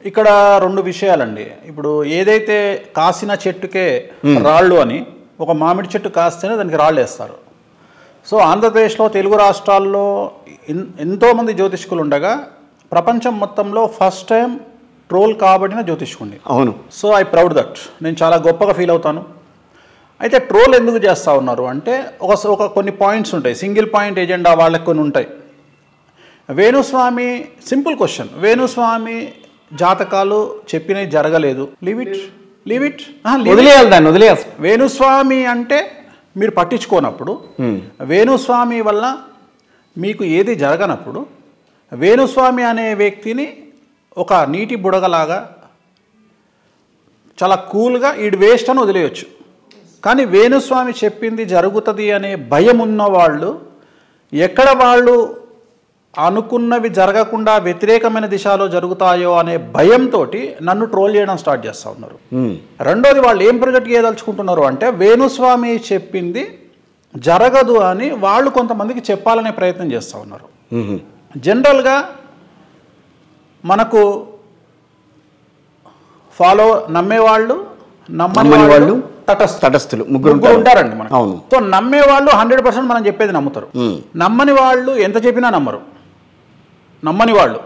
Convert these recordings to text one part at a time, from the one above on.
ఇక్కడ రెండు విషయాలండి. ఇప్పుడు ఏదైతే కాసిన చెట్టుకే రాళ్ళు అని, ఒక మామిడి చెట్టు కాస్తేనే దానికి రాళ్ళు వేస్తారు. సో ఆంధ్రప్రదేశ్లో తెలుగు రాష్ట్రాల్లో ఎంతోమంది జ్యోతిష్కులు ఉండగా ప్రపంచం మొత్తంలో ఫస్ట్ టైం ట్రోల్ కాబడిన జ్యోతిష్కుడిని. అవును. So I proud that. నేను చాలా గొప్పగా ఫీల్ అవుతాను. అయితే ట్రోల్ ఎందుకు చేస్తూ ఉన్నారు అంటే ఒక కొన్ని పాయింట్స్ ఉంటాయి, సింగిల్ పాయింట్ ఎజెండా వాళ్ళకి కొన్ని ఉంటాయి. వేణుస్వామి, సింపుల్ క్వశ్చన్, వేణుస్వామి జాతకాలు చెప్పినవి జరగలేదు, లీవ్ ఇట్ వదిలేయాలి, దాన్ని వదిలేయాలి. వేణుస్వామి అంటే మీరు పట్టించుకోనప్పుడు, వేణుస్వామి వల్ల మీకు ఏది జరగనప్పుడు, వేణుస్వామి అనే వ్యక్తిని ఒక నీటి బుడగలాగా చాలా కూల్గా ఈడు వేస్ట్ అని వదిలేయచ్చు. కానీ వేణుస్వామి చెప్పింది జరుగుతుంది అనే భయం ఉన్నవాళ్ళు, ఎక్కడ వాళ్ళు అనుకున్నవి జరగకుండా వ్యతిరేకమైన దిశలో జరుగుతాయో అనే భయంతో నన్ను ట్రోల్ చేయడం స్టార్ట్ చేస్తూ ఉన్నారు. రెండోది, వాళ్ళు ఏం ప్రొజెక్ట్ చేయదలుచుకుంటున్నారు అంటే వేణుస్వామి చెప్పింది జరగదు అని వాళ్ళు కొంతమందికి చెప్పాలనే ప్రయత్నం చేస్తూ ఉన్నారు. జనరల్గా మనకు నమ్మేవాళ్ళు, నమ్మని వాళ్ళు, తటస్థులు ముగ్గురు ఉంటారండి మనకు. సో నమ్మేవాళ్ళు 100% మనం చెప్పేది నమ్ముతారు. నమ్మని వాళ్ళు ఎంత చెప్పినా నమ్మరు. నమ్మేవాళ్ళు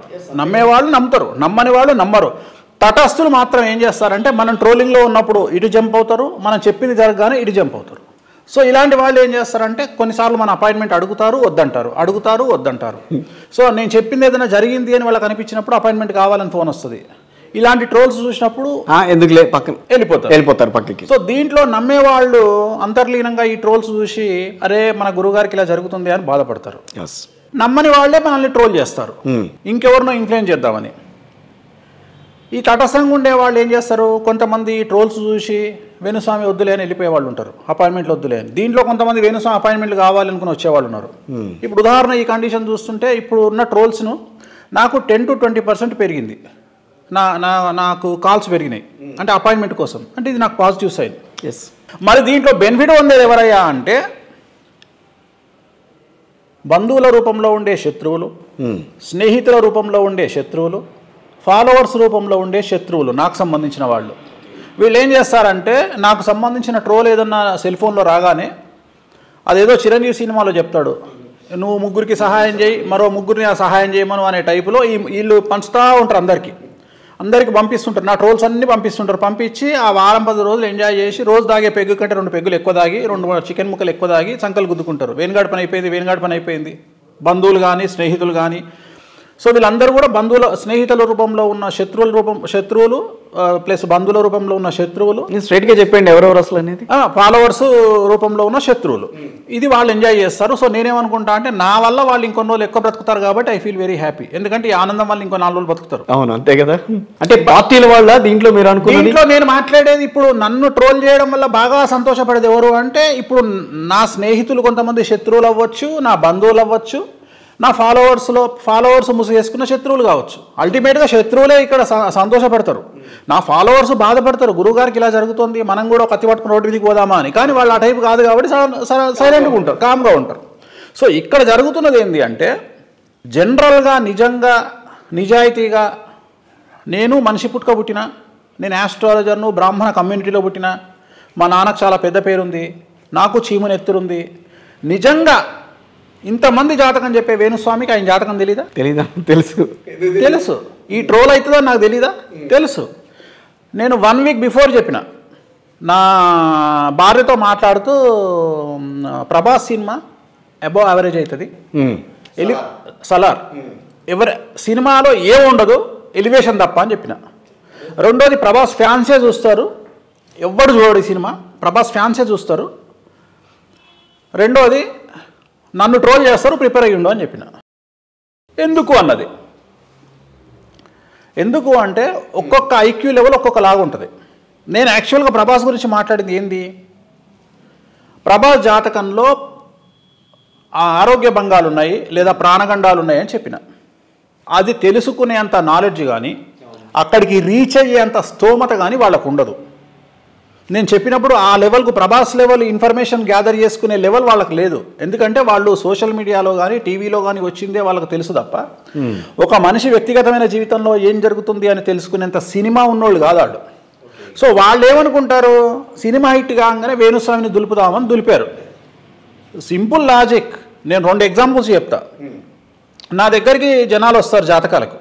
నమ్ముతారు, నమ్మని వాళ్ళు నమ్మరు. తటస్థులు మాత్రం ఏం చేస్తారంటే మనం ట్రోలింగ్లో ఉన్నప్పుడు ఇటు జంప్ అవుతారు, మనం చెప్పింది జరగగానే ఇటు జంప్ అవుతారు. సో ఇలాంటి వాళ్ళు ఏం చేస్తారంటే కొన్నిసార్లు మన అపాయింట్మెంట్ అడుగుతారు వద్దంటారు. సో నేను చెప్పింది ఏదైనా జరిగింది అని వాళ్ళకి అనిపించినప్పుడు అపాయింట్మెంట్ కావాలని ఫోన్ వస్తుంది. ఇలాంటి ట్రోల్స్ చూసినప్పుడు ఎందుకులే పక్కన వెళ్ళిపోతారు పక్కకి. సో దీంట్లో నమ్మేవాళ్ళు అంతర్లీనంగా ఈ ట్రోల్స్ చూసి అరే మన గురుగారికి ఇలా జరుగుతుంది అని బాధపడతారు. నమ్మని వాళ్ళే మనల్ని ట్రోల్ చేస్తారు, ఇంకెవరినో ఇన్ఫ్లుయెన్స్ చేద్దామని. ఈ తటస్థంగా ఉండే వాళ్ళు ఏం చేస్తారు, కొంతమంది ట్రోల్స్ చూసి వేణుస్వామి వద్దులే అని వెళ్ళిపోయే వాళ్ళు ఉంటారు, అపాయింట్మెంట్లు వద్దులే అని. దీంట్లో కొంతమంది వేణుస్వామి అపాయింట్మెంట్లు కావాలనుకుని వచ్చేవాళ్ళు ఉన్నారు. ఇప్పుడు ఉదాహరణ ఈ కండిషన్ చూస్తుంటే ఇప్పుడు ఉన్న ట్రోల్స్ను నాకు 10 to 20% పెరిగింది, నాకు కాల్స్ పెరిగినాయి అంటే అపాయింట్మెంట్ కోసం. అంటే ఇది నాకు పాజిటివ్ సైడ్. మరి దీంట్లో బెనిఫిట్ పొందేది ఎవరయ్యా అంటే బంధువుల రూపంలో ఉండే శత్రువులు, స్నేహితుల రూపంలో ఉండే శత్రువులు, ఫాలోవర్స్ రూపంలో ఉండే శత్రువులు, నాకు సంబంధించిన వాళ్ళు. వీళ్ళు ఏం చేస్తారంటే నాకు సంబంధించిన ట్రోల్ ఏదన్నా సెల్ ఫోన్లో రాగానే అదేదో చిరంజీవి సినిమాలో చెప్తాడు, నువ్వు ముగ్గురికి సహాయం చేయి, మరో ముగ్గురిని సహాయం చేయమను అనే టైపులో వీళ్ళు పంచుతూ ఉంటారు, అందరికి పంపిస్తుంటారు. నా ట్రోల్స్ అన్నీ పంపిస్తుంటారు. పంపించి ఆ వారం 10 రోజులు ఎంజాయ్ చేసి రోజు దాగే పెగ్గు కంటే 2 పెగ్గులు ఎక్కువ దాగి 2 చికెన్ ముక్కలు ఎక్కువ దాగి సంకలు గుద్దుకుంటారు. వేణుగాడి పని అయిపోయింది. బంధువులు కానీ స్నేహితులు కానీ. సో వీళ్ళందరూ కూడా స్నేహితుల రూపంలో ఉన్న శత్రువులు ప్లస్ బంధువుల రూపంలో ఉన్న శత్రువులు. స్ట్రైట్గా చెప్పండి ఎవరెవరు అసలు అనేది. ఫాలోవర్స్ రూపంలో ఉన్న శత్రువులు. ఇది వాళ్ళు ఎంజాయ్ చేస్తారు. సో నేనేమనుకుంటా అంటే నా వల్ల వాళ్ళు ఇంకొన్ని రోజులు ఎక్కువ బ్రతుకుతారు కాబట్టి ఐ ఫీల్ వెరీ హ్యాపీ. ఎందుకంటే ఈ ఆనందం వల్ల ఇంకో 4 రోజులు బతుకుతారు. అవును, అంతే కదా. అంటే పార్టీల వల్ల దీంట్లో మీరు అనుకున్న దీంట్లో నేను మాట్లాడేది ఇప్పుడు నన్ను ట్రోల్ చేయడం వల్ల బాగా సంతోషపడేది ఎవరు అంటే ఇప్పుడు నా స్నేహితులు కొంతమంది శత్రువులు అవ్వచ్చు, నా బంధువులు అవ్వచ్చు, నా ఫాలోవర్స్ ముసుగేసుకున్న శత్రువులు కావచ్చు. అల్టిమేట్గా శత్రువులే ఇక్కడ సంతోషపడతారు, నా ఫాలోవర్స్ బాధపడతారు. గురువుగారికి ఇలా జరుగుతుంది, మనం కూడా కత్తి పట్టుకుని రోడ్డు మీదకి పోదామా అని. కానీ వాళ్ళు ఆ టైపు కాదు కాబట్టి సైలెంట్గా ఉంటారు, కామ్గా ఉంటారు. సో ఇక్కడ జరుగుతున్నది ఏంటి అంటే జనరల్గా నిజంగా నిజాయితీగా నేను మనిషి పుట్టిన, నేను ఆస్ట్రాలజర్ను, బ్రాహ్మణ కమ్యూనిటీలో పుట్టిన, మా నాన్నకు చాలా పెద్ద పేరుంది, నాకు చీముని ఎత్తురుంది. నిజంగా ఇంతమంది జాతకం చెప్పే వేణుస్వామికి ఆయన జాతకం తెలీదా? తెలుసు. ఈ ట్రోల్ అవుతుందో నాకు తెలీదా? తెలుసు. నేను 1 week బిఫోర్ చెప్పిన, నా భార్యతో మాట్లాడుతూ ప్రభాస్ సినిమా అబోవ్ యావరేజ్ అవుతుంది, సలార్ సినిమాలో ఏముండదు, ఎలివేషన్ తప్ప అని చెప్పిన. రెండోది ప్రభాస్ ఫ్యాన్సే చూస్తారు, ఎవ్వడు చూడడు ఈ సినిమా, ప్రభాస్ ఫ్యాన్సే చూస్తారు. రెండోది నన్ను ట్రోల్ చేస్తారు, ప్రిపేర్ అయ్యి ఉండు అని చెప్పిన. ఎందుకు అన్నది, ఎందుకు అంటే ఒక్కొక్క ఐక్యూ లెవెల్ ఒక్కొక్కలాగా ఉంటుంది. నేను యాక్చువల్గా ప్రభాస్ గురించి మాట్లాడింది ఏంది, ప్రభాస్ జాతకంలో ఆరోగ్య భంగాలు ఉన్నాయి లేదా ప్రాణగండాలు ఉన్నాయి అని చెప్పిన. అది తెలుసుకునేంత నాలెడ్జ్ కానీ అక్కడికి రీచ్ అయ్యేంత స్తోమత కానీ వాళ్ళకు ఉండదు. నేను చెప్పినప్పుడు ఆ లెవెల్కు ప్రభాస్ లెవెల్ ఇన్ఫర్మేషన్ గ్యాదర్ చేసుకునే లెవెల్ వాళ్ళకి లేదు. ఎందుకంటే వాళ్ళు సోషల్ మీడియాలో కానీ టీవీలో కానీ వచ్చిందే వాళ్ళకి తెలుసు తప్ప ఒక మనిషి వ్యక్తిగతమైన జీవితంలో ఏం జరుగుతుంది అని తెలుసుకునేంత సినిమా ఉన్నోళ్ళు కాదు వాళ్ళు. సో వాళ్ళు ఏమనుకుంటారు, సినిమా హిట్ కాగానే వేణుస్వామిని దులుపుదామని దులిపారు. Simple logic. నేను 2 ఎగ్జాంపుల్స్ చెప్తా. నా దగ్గరికి జనాలు వస్తారు జాతకాలకు.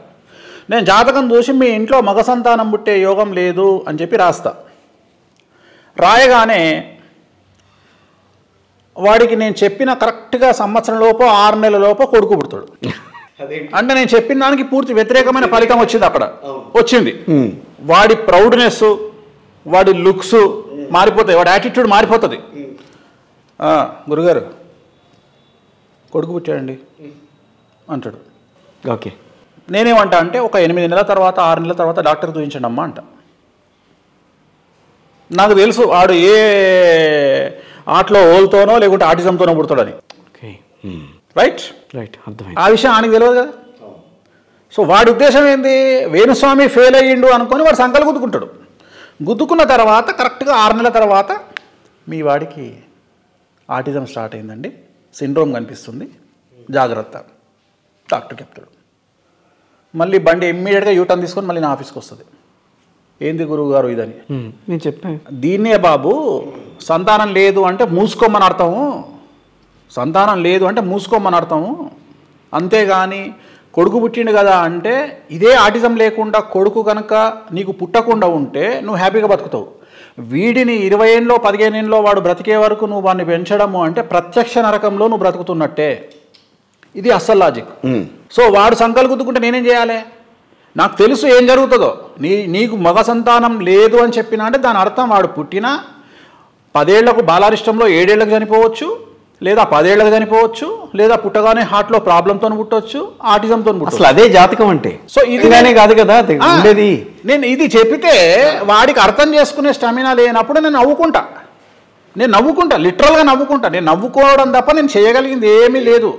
నేను జాతకం చూసి మీ ఇంట్లో మగ సంతానం పుట్టే యోగం లేదు అని చెప్పి రాస్తా. రాయగానే వాడికి నేను చెప్పిన కరెక్ట్గా సంవత్సరం లోపో 6 నెలల లోపో కొడుకు పుడతాడు. అంటే నేను చెప్పిన దానికి పూర్తి వ్యతిరేకమైన ఫలితం వచ్చింది. అక్కడ వచ్చింది. వాడి ప్రౌడ్నెస్, వాడి లుక్స్ మారిపోతాయి, వాడి యాటిట్యూడ్ మారిపోతుంది. గురుగారు కొడుకు పుట్టాడండి అంటాడు. ఓకే. నేనేమంటా అంటే ఒక 8 నెలల తర్వాత 6 నెలల తర్వాత డాక్టర్ చూపించండి అమ్మా అంట. నాకు తెలుసు వాడు ఏ ఆటలో ఓల్తోనో లేకుంటే ఆటిజంతోనో పుడతాడని. రైట్ రైట్, అర్థమైంది. ఆ విషయం ఆయనకు తెలియదు కదా. సో వాడి ఉద్దేశం ఏంది, వేణుస్వామి ఫెయిల్ అయ్యిండు అనుకొని వాడు సంకలు గుద్దుకుంటాడు. గుద్దుకున్న తర్వాత కరెక్ట్గా 6 నెలల తర్వాత మీ వాడికి ఆటిజం స్టార్ట్ అయిందండి, సిండ్రోమ్ కనిపిస్తుంది, జాగ్రత్త డాక్టర్ చెప్తాడు. మళ్ళీ బండి ఇమ్మీడియట్గా యూటర్న్ తీసుకొని మళ్ళీ నా ఆఫీస్కి వస్తుంది. ఏంది గురువు గారు ఇదని. నేను చెప్పాను దీన్నే బాబు సంతానం లేదు అంటే మూసుకోమని అర్థము, సంతానం లేదు అంటే మూసుకోమని అర్థము. అంతేగాని కొడుకు పుట్టిండు కదా అంటే ఇదే ఆటిజం లేకుండా కొడుకు కనుక నీకు పుట్టకుండా ఉంటే నువ్వు హ్యాపీగా బతుకుతావు. వీడిని 20 ఏళ్ళలో 15 ఏళ్ళలో వాడు బ్రతికే వరకు నువ్వు వాడిని పెంచడము అంటే ప్రత్యక్ష నరకంలో నువ్వు బ్రతుకుతున్నట్టే. ఇది అస్సలు లాజిక్. సో వాడు సంకలు గుద్దుకుంటే నేనేం చేయాలి? నాకు తెలుసు ఏం జరుగుతుందో. నీకు మగ సంతానం లేదు అని చెప్పినా అంటే దాని అర్థం వాడు పుట్టిన 10 ఏళ్లకు బాలారిష్టంలో 7 ఏళ్లకు చనిపోవచ్చు, లేదా 10 ఏళ్లకు చనిపోవచ్చు, లేదా పుట్టగానే హార్ట్లో ప్రాబ్లంతో పుట్టవచ్చు, ఆటిజంతో పుట్టవచ్చు. అసలు అదే జాతకం అంటే. సో ఇది కాదు కదా ఉండేది. నేను ఇది చెప్పితే వాడికి అర్థం చేసుకునే స్టామినా లేనప్పుడు నేను నవ్వుకుంటా, లిటరల్గా నవ్వుకుంటా. నేను నవ్వుకోవడం తప్ప నేను చేయగలిగింది ఏమీ లేదు.